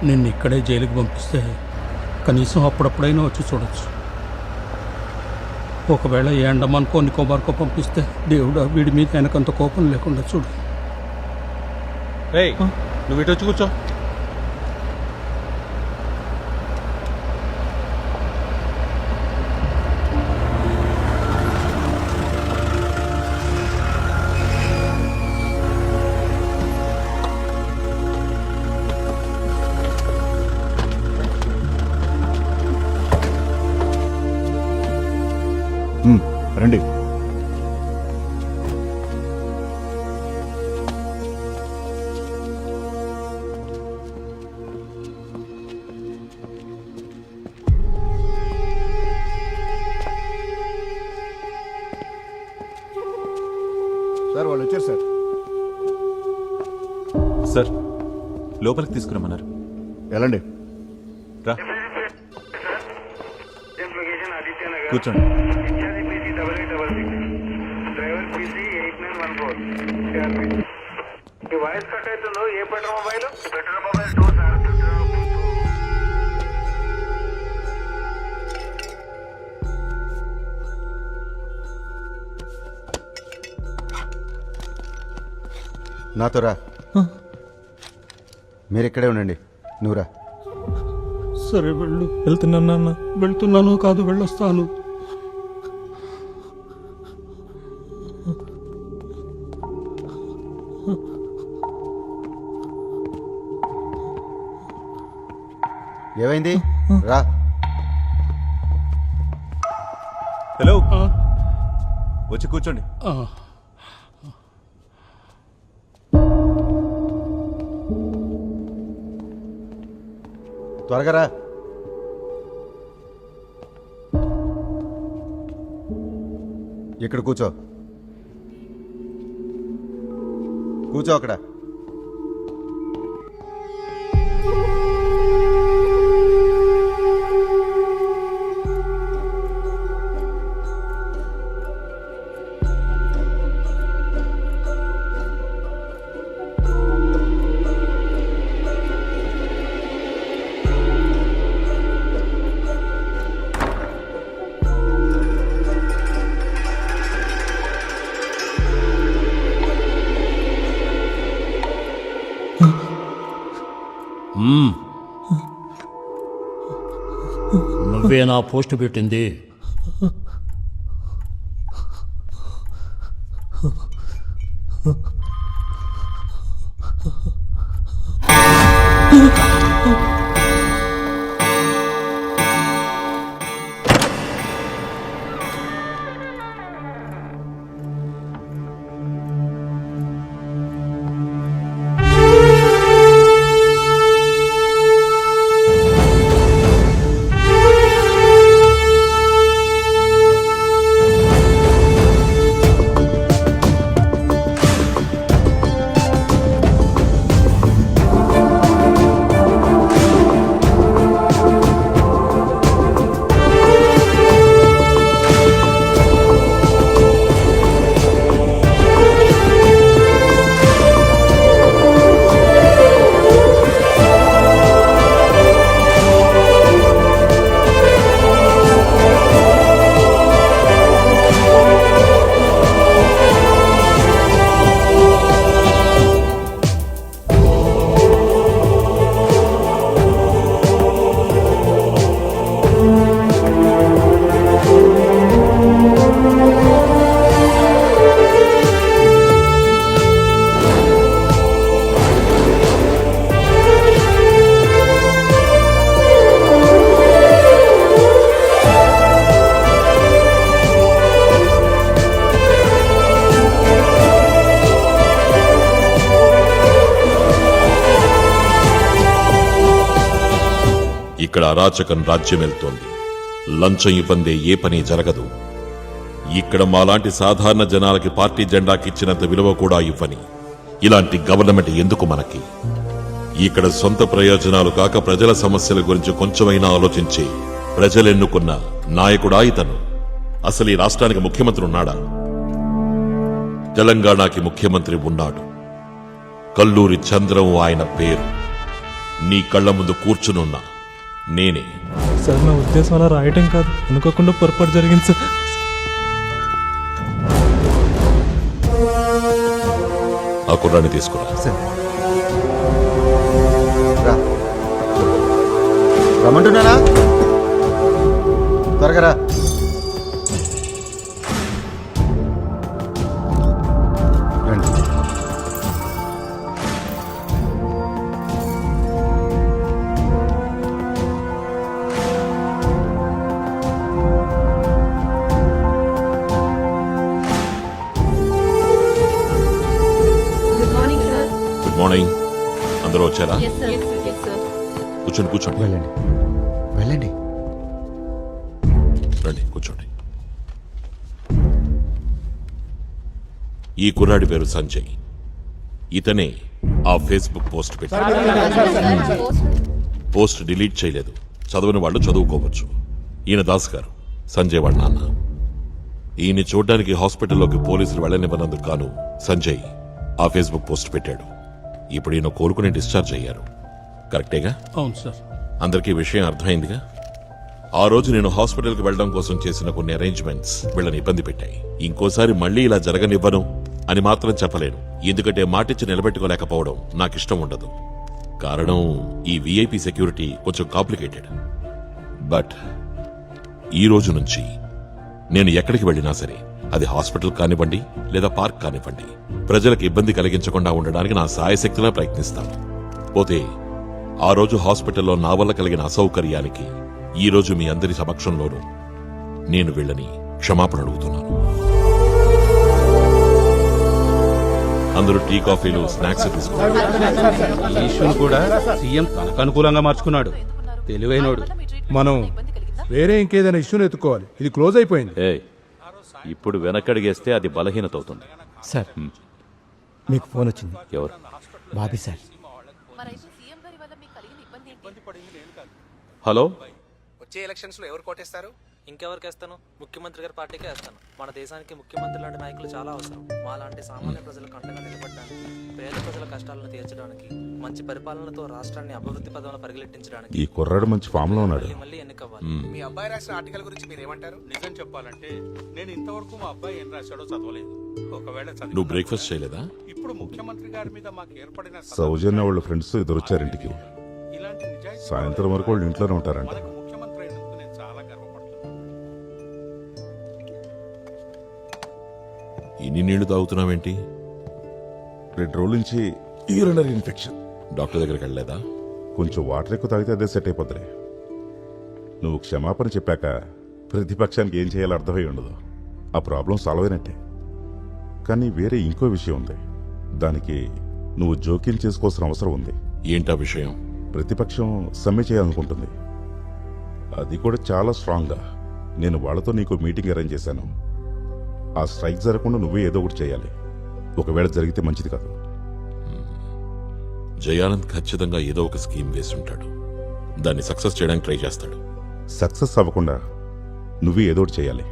నిన్ను ఇక్కడే జైలుకి పంపిస్తే కనీసం అప్పుడప్పుడైనా వచ్చి చూడొచ్చు. ఒకవేళ ఏ అండమాన్కో నికోబార్కో పంపిస్తే దేవుడా వీడి మీద ఆయనకంత కోపం లేకుండా చూడు. నువ్వు ఇటు వచ్చి కూర్చో. రండి. సార్ వాళ్ళు వచ్చారు సార్. సార్ లోపలికి తీసుకురమ్మన్నారు. వెళ్ళండి. రా కూర్చోండి. వాయిస్ కట్ అవుతుందో ఏ పెట్రోల్ మొబైల్ నాతో రా. మీరు ఇక్కడే ఉండండి. నువ్వురా. సరే వెళ్ళు. వెళ్తున్నాను. వెళ్తున్నాను కాదు, వెళ్ళొస్తాను. ఏమైంది? రా. హలో, వచ్చి కూర్చోండి. త్వరగా రా. ఇక్కడ కూర్చో. కూర్చో అక్కడ. నువ్వే నా పోస్ట్ పెట్టింది. ఇక్కడ అరాచకం రాజ్యమెళ్తోంది. లంచం ఇవ్వందే ఏ పని జరగదు. ఇక్కడ మాలాంటి సాధారణ జనాలకి పార్టీ జెండాకిచ్చినంత విలువ కూడా ఇవ్వని ఇలాంటి గవర్నమెంట్ ఎందుకు మనకి? ఇక్కడ సొంత ప్రయోజనాలు కాక ప్రజల సమస్యల గురించి కొంచెమైనా ఆలోచించి ప్రజలెన్నుకున్న నాయకుడా ఇతను? అసలు ఈ రాష్ట్రానికి ముఖ్యమంత్రి ఉన్నాడా? తెలంగాణకి ముఖ్యమంత్రి ఉన్నాడు. కల్లూరి చంద్రం ఆయన పేరు. నీ కళ్ళ ముందు కూర్చునున్న నేనే. సార్ నా ఉద్దేశం అలా రాయటం కాదు, అనుకోకుండా పొరపాటు జరిగింది సార్. ఆ కుర్రాన్ని తీసుకురా. రా, రమ్మంటున్నానా? త్వరగా రా. రండి. Good morning sir. Good morning. అందరూ వచ్చారా? Yes sir. Yes sir. కూర్చోండి కూర్చోండి. వెళ్ళండి వెళ్ళండి. రండి కూర్చోండి. ఈ కుర్రాడి పేరు సంజయ్. ఇతనే ఆ ఫేస్బుక్ పోస్ట్ పెట్టాడు. పోస్ట్ డిలీట్ చేయలేదు. చదవని వాళ్ళు చదువుకోవచ్చు. ఈయన దాస్ గారు, సంజయ్ వాళ్ళ నాన్న. ఈయన్ని చూడ్డానికి హాస్పిటల్లోకి పోలీసులు వెళ్ళనివ్వనందుకు గాను సంజయ్ ఆ ఫేస్బుక్ పోస్ట్ పెట్టాడు. ఇప్పుడు ఈయన కోరుకుని డిశ్చార్జ్ అయ్యారు. కరెక్టేగా? అవును సార్. అందరికీ విషయం అర్థమైందిగా? ఆ రోజు నేను హాస్పిటల్కి వెళ్ళడం కోసం చేసిన కొన్ని అరేంజ్మెంట్స్ వీళ్ళని ఇబ్బంది పెట్టాయి. ఇంకోసారి మళ్ళీ ఇలా జరగనివ్వను అని మాత్రం చెప్పలేను. ఎందుకంటే మాటిచ్చి నిలబెట్టుకోలేకపోవడం నాకిష్టం ఉండదు. కారణం ఈ విఐపి సెక్యూరిటీ కొంచెం కాంప్లికేటెడ్. బట్ ఈ రోజు నుంచి నేను ఎక్కడికి వెళ్ళినా సరే, అది హాస్పిటల్ కానివ్వండి లేదా పార్క్ కానివ్వండి, ప్రజలకు ఇబ్బంది కలిగించకుండా ఉండడానికి నా సాయశక్తిలా ప్రయత్నిస్తాను. పోతే ఆ రోజు హాస్పిటల్లో నా వల్ల కలిగిన అసౌకర్యానికి ఈ రోజు మీ అందరి సమక్షంలోనూ నేను వీళ్ళని క్షమాపణ అడుగుతున్నాను. అందరూ టీ కాఫీలు స్నాక్స్ తీసుకున్నారు. ఈ ఇష్యూను కూడా సీఎం తనకు అనుకూలంగా మార్చుకున్నాడు. తెలివైనోడు. మనం వేరే ఇంకేదైనా ఇష్యూని ఎత్తుకోవాలి. ఇది క్లోజ్ అయిపోయింది. ఇప్పుడు వెనకడిగేస్తే అది బలహీనత అవుతుంది. సార్ మీకు ఫోన్ వచ్చింది. ఎవరు? బాబీ సార్. హలో, వచ్చే ఎలక్షన్స్ లో ఎవరు కోటేస్తారు? ఇంకెవరికి వేస్తాను? ముఖ్యమంత్రి గారి పార్టీకే వేస్తాను. మన దేశానికి ముఖ్యమంత్రి లాంటి నాయకులు చాలా అవసరం. మాలాంటి సామాన్య ప్రజలకు అండగా నిలబడడానికి, పేద ప్రజల కష్టాలను తీర్చడానికి, మంచి పరిపాలనతో రాష్ట్రాన్ని అభివృద్ధి పదంలో పరిగెట్టించడానికి ఈ కుర్రాడు మంచి ఫామ్ లో ఉన్నాడు. మళ్ళీ ఎన్నికవ్వాలి. మీ అబ్బాయి రాసిన ఆర్టికల్ గురించి మీరు ఏమంటారు? నిజం చెప్పాలంటే నేను ఇంతవరకు మా అబ్బాయి ఏం రాశాడో చదవలేదు. ఒకవేళ నువ్వు బ్రేక్ఫాస్ట్ చేయలేదా? ఇప్పుడు ముఖ్యమంత్రి గారి మీద మాకు ఏర్పడిన సౌజన్య వాళ్ళ ఫ్రెండ్స్ ఇద్దరు వచ్చారింటికి. ఇలాంటి నిజాయితీ సాయంత్రం వరకు వాళ్ళు ఇంట్లోనే ఉంటారంట. మనకు ముఖ్యమంత్రి అయినందుకు నేను చాలా గర్వపడుతున్నాను. ఇన్ని నీళ్లు తాగుతున్నావేంటి? 2 రోజుల నుంచి యూరినరీ ఇన్ఫెక్షన్. డాక్టర్ దగ్గరికి వెళ్ళలేదా? కొంచెం వాటర్ ఎక్కువ తాగితే అదే సెట్ అయిపోద్ది. నువ్వు క్షమాపణ చెప్పాక ప్రతిపక్షానికి ఏం చేయాలో అర్థమై ఉండదు. ఆ ప్రాబ్లం సాల్వ్ అయినట్టే. కానీ వేరే ఇంకో విషయం ఉంది. దానికి నువ్వు జోక్యం చేసుకోవాల్సిన అవసరం ఉంది. ఏంటా విషయం? ప్రతిపక్షం సమ్మె చేయాలనుకుంటుంది. అది కూడా చాలా స్ట్రాంగ్గా. నేను వాళ్ళతో నీకు మీటింగ్ అరేంజ్ చేశాను. ఆ స్ట్రైక్ జరగకుండా నువ్వే ఏదో ఒకటి చేయాలి. ఒకవేళ జరిగితే మంచిది కాదు. జయానంద్ ఖచ్చితంగా ఏదో ఒక స్కీమ్ వేసి ఉంటాడు. దాన్ని సక్సెస్ చేయడానికి ట్రై చేస్తాడు. సక్సెస్ అవ్వకుండా నువ్వే ఏదో ఒకటి చేయాలి.